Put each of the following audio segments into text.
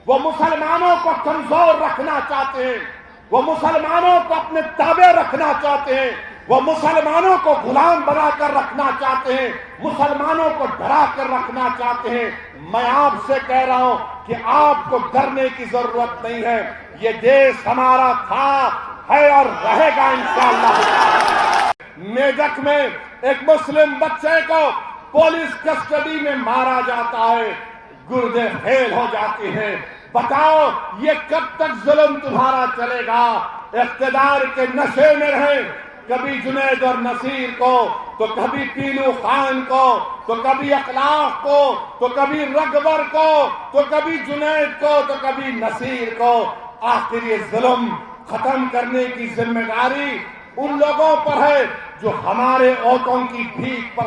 وہ مسلمانوں کو کمزور رکھنا چاہتے ہیں، وہ مسلمانوں کو اپنے تابع رکھنا چاہتے ہیں، وہ مسلمانوں کو غلام بنا کر رکھنا چاہتے ہیں، مسلمانوں کو ڈرا کر رکھنا چاہتے ہیں۔ میں آپ سے کہہ رہا ہوں کہ آپ کو ڈرنے کی ضرورت نہیں ہے، یہ دیش ہمارا تھا، ہے اور رہے گا انشاءاللہ۔ میدک میں ایک مسلم بچے کو پولیس کسٹڈی میں مارا جاتا ہے، گردے فیل ہو جاتے ہیں۔ بتاؤ یہ کب تک ظلم تمہارا چلے گا؟ اقتدار کے نشے میں رہے، کبھی جنید اور نصیر کو، تو کبھی پیلو خان کو، تو کبھی اخلاق کو، تو کبھی رغبر کو، تو کبھی جنید کو، تو کبھی نصیر کو۔ آخر یہ ظلم ختم کرنے کی ذمہ داری ان لوگوں پر ہے جو ہمارے ووٹوں کی بھیک پر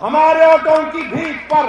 ہمارے ووٹوں کی بھیک پر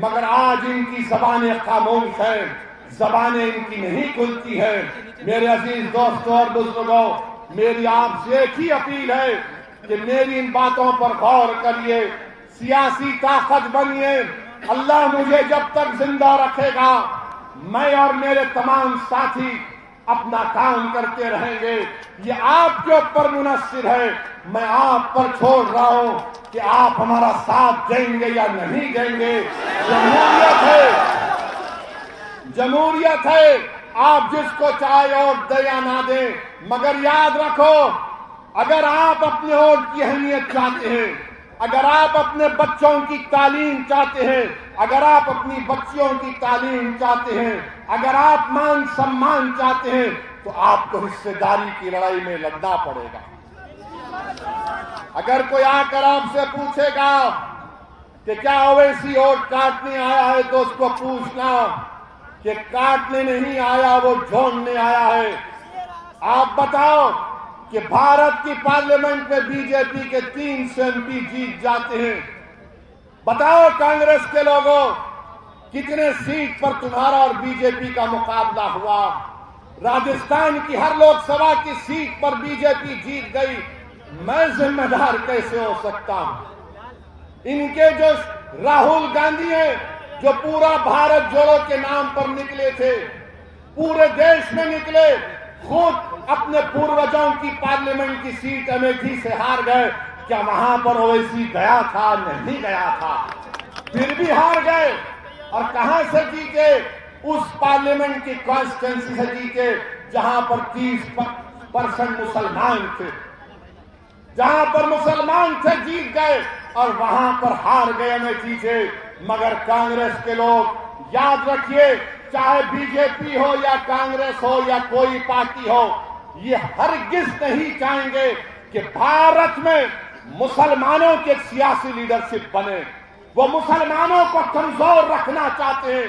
مگر آج ان کی زبانیں خاموش ہیں، زبانیں ان کی نہیں کھلتی ہے۔ میرے عزیز دوستوں اور بزرگوں، میری آپ سے ایک ہی اپیل ہے کہ میری ان باتوں پر غور کریے، سیاسی طاقت بنیے۔ اللہ مجھے جب تک زندہ رکھے گا، میں اور میرے تمام ساتھی اپنا کام کرتے رہیں گے۔ یہ آپ کے اوپر منحصر ہے، میں آپ پر چھوڑ رہا ہوں کہ آپ ہمارا ساتھ دیں گے یا نہیں دیں گے۔ جمہوریت ہے، آپ جس کو چاہے ووٹ دیں یا نہ دیں، مگر یاد رکھو، اگر آپ اپنے ووٹ کی اہمیت چاہتے ہیں، اگر آپ اپنے بچوں کی تعلیم چاہتے ہیں، اگر آپ اپنی بچیوں کی تعلیم چاہتے ہیں، اگر آپ مان سمان چاہتے ہیں، تو آپ کو حصے داری کی لڑائی میں لڑنا پڑے گا۔ اگر کوئی آ کر آپ سے پوچھے گا کہ کیا اویسی ووٹ کاٹنے آیا ہے، تو اس کو پوچھنا کہ کاٹنے نہیں آیا، وہ جھوڑنے آیا ہے۔ آپ بتاؤ کہ بھارت کی پارلیمنٹ میں بی جے پی کے 300 MP جیت جاتے ہیں، بتاؤ کانگریس کے لوگوں کتنے سیٹ پر تمہارا اور بی جے پی کا مقابلہ ہوا؟ راجستھان کی ہر لوک سبھا کی سیٹ پر بی جے پی جیت گئی، میں ذمہ دار کیسے ہو سکتا ہوں؟ ان کے جو راہل گاندھی ہیں، جو پورا بھارت جوڑو کے نام پر نکلے تھے، پورے دیش میں نکلے، خود اپنے پوروجوں کی پارلیمنٹ کی سیٹ امیٹھی سے ہار گئے، کیا وہاں پر اویسی گیا تھا؟ نہیں گیا تھا، پھر بھی ہار گئے۔ اور کہاں سے جیتے؟ اس پارلیمنٹ کی کانسٹیٹوئنسی سے جیتے جہاں پر 30% مسلمان تھے، جہاں پر مسلمان تھے جیت گئے، اور وہاں پر ہار گئے امیٹھی سے۔ مگر کانگریس کے لوگ یاد رکھیے، چاہے بی جے پی ہو یا کانگریس ہو یا کوئی پارٹی ہو، یہ ہرگز نہیں چاہیں گے کہ بھارت میں مسلمانوں کی ایک سیاسی لیڈرشپ بنے۔ وہ مسلمانوں کو کمزور رکھنا چاہتے ہیں،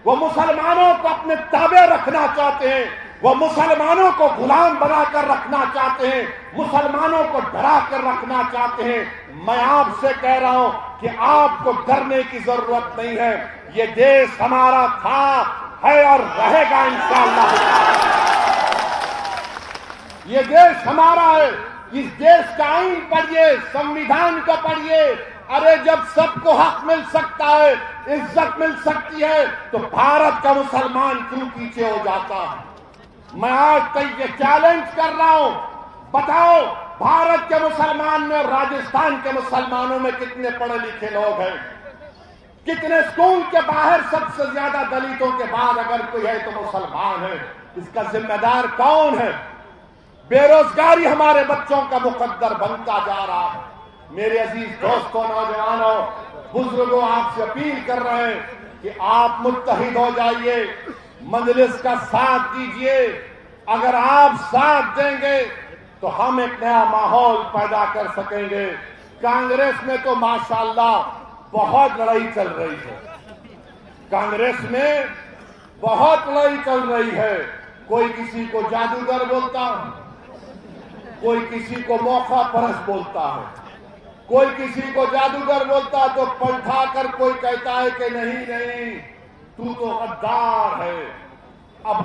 وہ مسلمانوں کو اپنے تابع رکھنا چاہتے ہیں، وہ مسلمانوں کو غلام بنا کر رکھنا چاہتے ہیں، مسلمانوں کو ڈرا کر رکھنا چاہتے ہیں۔ میں آپ سے کہہ رہا ہوں کہ آپ کو ڈرنے کی ضرورت نہیں ہے، یہ دیش ہمارا تھا، ہے اور رہے گا انشاءاللہ۔ یہ دیش ہمارا ہے، اس دیش کا آئین پڑھیے، سنویدھان کو پڑھیے۔ ارے جب سب کو حق مل سکتا ہے، عزت مل سکتی ہے، تو بھارت کا مسلمان کیوں پیچھے ہو جاتا ہے؟ میں آج تک یہ چیلنج کر رہا ہوں، بتاؤ بھارت کے مسلمان میں اور راجستھان کے مسلمانوں میں کتنے پڑھے لکھے لوگ ہیں؟ کتنے اسکول کے باہر سب سے زیادہ دلتوں کے بعد اگر کوئی ہے تو مسلمان ہے؟ اس کا ذمہ دار کون ہے؟ بے روزگاری ہمارے بچوں کا مقدر بنتا جا رہا ہے۔ میرے عزیز دوستوں، نوجوانوں، بزرگوں، آپ سے اپیل کر رہے ہیں کہ آپ متحد ہو جائیے، مجلس کا ساتھ دیجیے۔ اگر آپ ساتھ دیں گے تو ہم ایک نیا ماحول پیدا کر سکیں گے۔ کانگریس میں تو ماشاءاللہ بہت لڑائی چل رہی ہے، کانگریس میں بہت لڑائی چل رہی ہے۔ کوئی کسی کو جادوگر بولتا ہے، کوئی کسی کو موقع پرست بولتا ہے، کوئی کسی کو جادوگر بولتا تو پلٹا کر کوئی کہتا ہے کہ نہیں تو غدار ہے۔